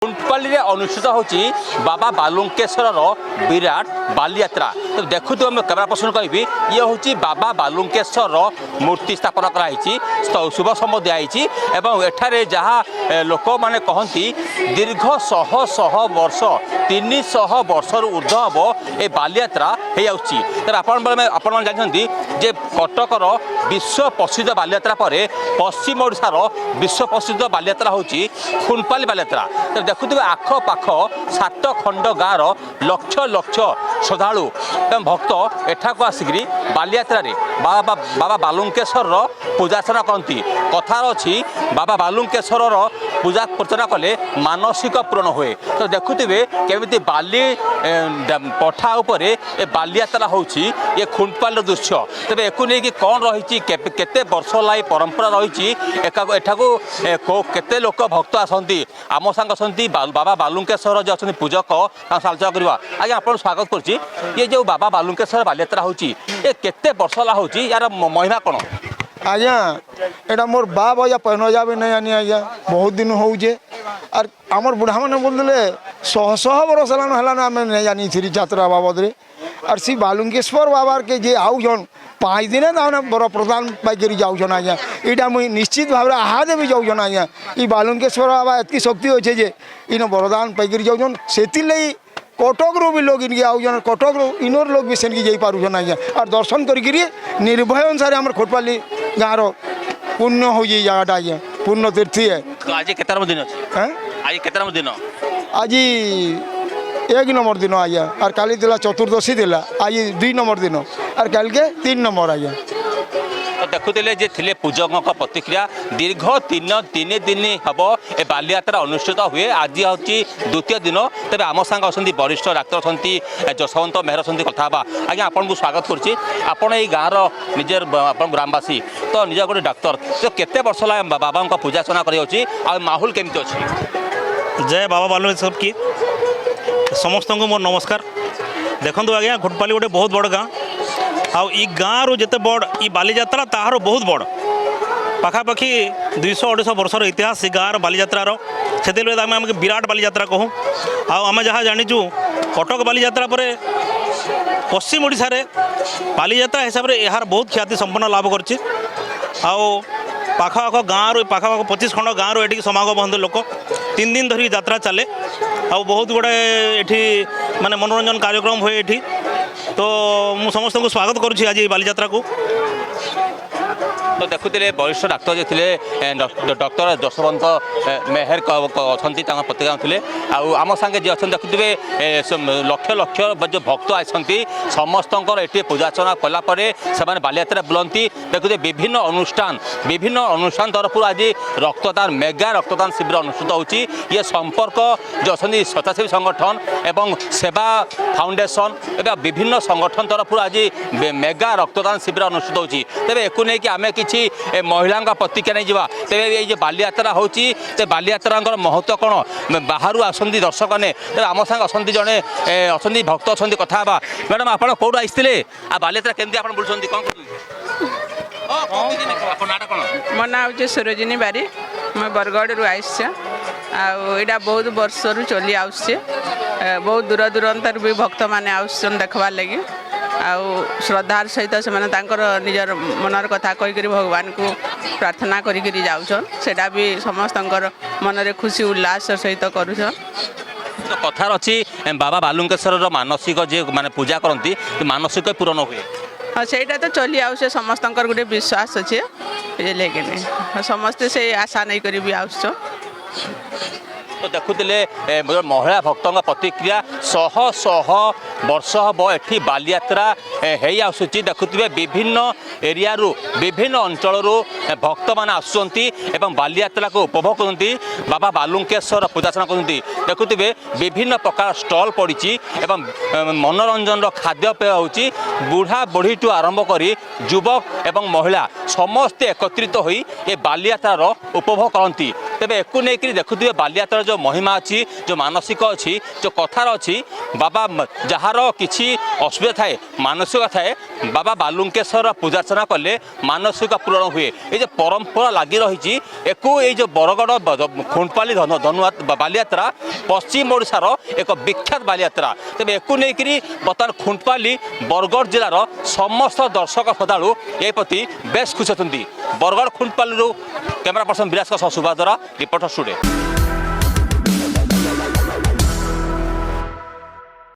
कुंटपाली अनुष्ठित होची बाबा बालुंकेश्वर विराट बालीयात्रा। तो देखु तो मैं कैमरा पर्सन कहि ये हूँ बाबा बालुंकेश्वर मूर्ति स्थापन कराई शुभ समय दिखाई एवं एठारे जहाँ लोक मैंने कहती दीर्घ शह शह वर्ष 300 वर्ष ऊर्ध हम ये बालीयात्रा हो जानते जे कटकर विश्व प्रसिद्ध बालीयात्रा पर पश्चिम ओडिशार विश्व प्रसिद्ध बालीयात्रा हूँ खुनपाली बालीयात्रा। तो देखुए आखपाख 7 खंड गाँव लक्ष लक्ष श्रद्धालु एवं भक्त एठाक आसिक बालीयात्रा बाबा बाबा बालुंकेश्वर पूजार्चना करती। कथार अच्छी बाबा बालुंकेश्वर पूजा अर्चना कले मानसिक पूरण हुए। तो देखुए केमी बाली पठा उपर ए बालीयात्रा होची ये खुंटपाली दृश्य। तेज एक नहीं कौन रही केते वर्ष लाई परंपरा रही केते लोक भक्त आसती आम सांग आसती बाबा बालुंकेश्वर जो अच्छा पूजक आलोचना करवा। आज आप स्वागत करुच्ची ये जो बाबा बालुंकेश्वर बालीयात्रा होची ये केते वर्ष ला होची यार महिमा कौन? आज्ञा एटा मोर बाप या पहनजा भी नहीं आनी आज्ञा बहुत दिन होचे और आमर बुढ़ा मैंने बोलते शह शह बरस है आम नहीं जानी थी यात्रा बाबद और सी बालुंकेश्वर बाबा के जे आउन 5 दिन बर प्रदान पाइक जाऊन आज्ञा यहाँ मुझे निश्चित भाव आहादे भी जाऊन आज्ञा ये बालुंकेश्वर बाबा एतकी शक्ति अच्छे जे इन वरदान पाइक जाऊन से कटक रू भी लोग इनके आउन कटक रू इनर लोग भी सेनकी जाई पारुछन आज्ञा और दर्शन करी निर्भय अनुसार आम खुटपाली गाँव पुण्य हो जगटा आज्ञा पुण्य तीर्थी है। तो आज केतरम दिन अछि? आज केतरम दिन? आज 1 नंबर दिन आज्ञा और काली दिला चतुर्दशी दिला आज 2 नंबर दिन और कल के 3 नंबर आज्ञा। तो देखुले जे थिले पूजकों प्रतिक्रिया दीर्घ 3 दिन हम ए बालीयात्रा अनुष्ठित हुए। आज हूँ द्वितीय दिन। तेज आम सांग अच्छा वरिष्ठ डाक्तर अच्छा जशवंत मेहर अच्छा कथा आज्ञा आपको स्वागत करुच्ची। आपड़ ये गाँव निजर ग्रामवासी तो निज गोटे डाक्तर तो केते वर्ष ला बाबा पूजा अर्चना कर माहौल केमती अच्छी? जय बाबा बालुंकेश्वर की समस्त को मोर नमस्कार। देखो आज्ञा खुटपाली गोटे बहुत बड़ गाँ आई गाँव रु जिते बड़ ई बालीयात्रा ताहार बहुत बड़ पाखापाखि 200-250 वर्षर इतिहास गाँव बालीयात्रार से आम विराट बालीयात्रा कहूँ। आम जहाँ जाचु कटक बालीयात्रा पर पश्चिम ओडिशा रे बालीयात्रा हिसाब से यार बहुत ख्याति संपन्न लाभ कर पाख गाँव रु पाखापाख 25 खंड गाँव रु ये समागम हमें लोक 3 दिन धरी यात्रा चले बहुत गुड़े ये माने मनोरंजन कार्यक्रम हुए ये। तो मु समस्त को स्वागत करुँची आज बालीयात्रा को। तो देखुले वरिष्ठ डाक्तर जो थे डॉक्टर जशवंत मेहर अच्छा प्रतिक्रिया थे आम सांगे जी अच्छा देखुए लक्ष लक्ष जो भक्त आसती समस्त ये पूजा अर्चना कलापर से बालीयात्रा बुलती। देखुए विभिन्न अनुष्ठान तरफ आज रक्तदान मेगा रक्तदान शिविर अनुष्ठित होची। ये संपर्क जो अच्छा स्वच्छासेवी संगठन एवं सेवा फाउंडेशन एवं विभिन्न संगठन तरफ आज मेगा रक्तदान शिविर अनुष्ठित होची। तेरे एक नहीं कि आम कि महिला प्रतिक्रिया नहीं जावा। तेज ये बालीयात्रा होची बालीयात्रा महत्व कौन बाहर आसती दर्शक ने आम सांग अच्छा जड़े अच्छा भक्त अच्छा कथा मैडम आप कौट आसते आ बालीयात्रा केमती आप बुलूँ कौन मो ना हूँ सरोजिनी बारी मैं बरगढ़ रू आईटा बहुत वर्ष रु चली आसुचे बहुत दूर दूरांतर भी भक्त मैंने आसन देखवार लगे श्रद्धार सहित से निजर मनर कथा कहीकि भगवान को प्रार्थना करी जाऊन सेटा भी समस्त मन खुशी उल्लास सहित करुछन। तो कथार अच्छी बाबा बालुंकेश्वर मानसिक जे माने पूजा करती मानसिक पूरण हुए। हाँ सेटा तो चली आसे समस्त गोटे विश्वास अच्छे लेकिन समस्ते से आशा नहीं करी भी आस। तो देखुले महिला भक्तों प्रतिक्रिया शह शह वर्ष हम एटी बालीयात्रा है आसूची। देखुए विभिन्न एरिया विभिन्न अंचल भक्त मान आसुंच बालीयात्रा को उपभोग करती बाबा बालुंकेश्वर पूजार्चना करती। देखुए विभिन्न प्रकार स्टल पड़ी मनोरंजन खाद्यपेय होची बुढ़ा बुढ़ी ठू आरंभ कर युवक एवं महिला समस्ते एकत्रित होई ये बालीयात्रार उपभोग करती। तेज एक नहीं देखुए बालियात्रार जो महिमा अच्छी जो मानसिक अच्छी जो कथार अच्छी बाबा जार किसी असुविधा थाए मानसिक थाए बाबा बालुंकेश्वर पूजार्चना कले मानसिक पूरण हुए ये परंपरा लगी रही ये जो बरगढ़ खुंटपाली बालियात्रा पश्चिम ओडिशार एक विख्यात बालियात्रा तेज एक नहीं बर्तमान खुंटपाली बरगढ़ जिलार समस्त दर्शक श्रद्धालु ये प्रति बेस खुश होती बरगढ़ खुंटपाली कैमरा पर्सन विराज सुभाद्वारा रिपोर्टर स्टूडियो।